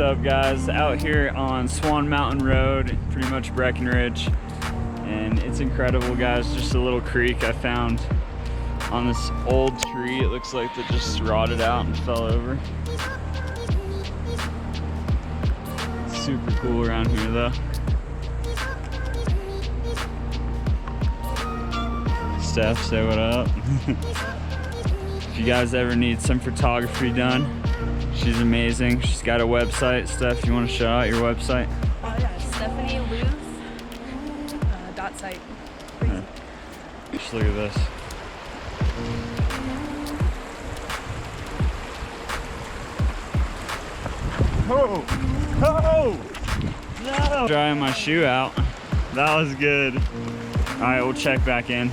up, guys? Out here on Swan Mountain Road, pretty much Breckenridge, and it's incredible, guys. Just a little creek I found on this old tree. It looks like it just rotted out and fell over. It's super cool around here though. Steph, say what up. If you guys ever need some photography done, she's amazing. She's got a website. Steph, you want to shout out your website? Oh yeah, Stephanie Luth .site. Yeah. Just look at this. Oh! Oh! No! Drying my shoe out. That was good. All right, we'll check back in.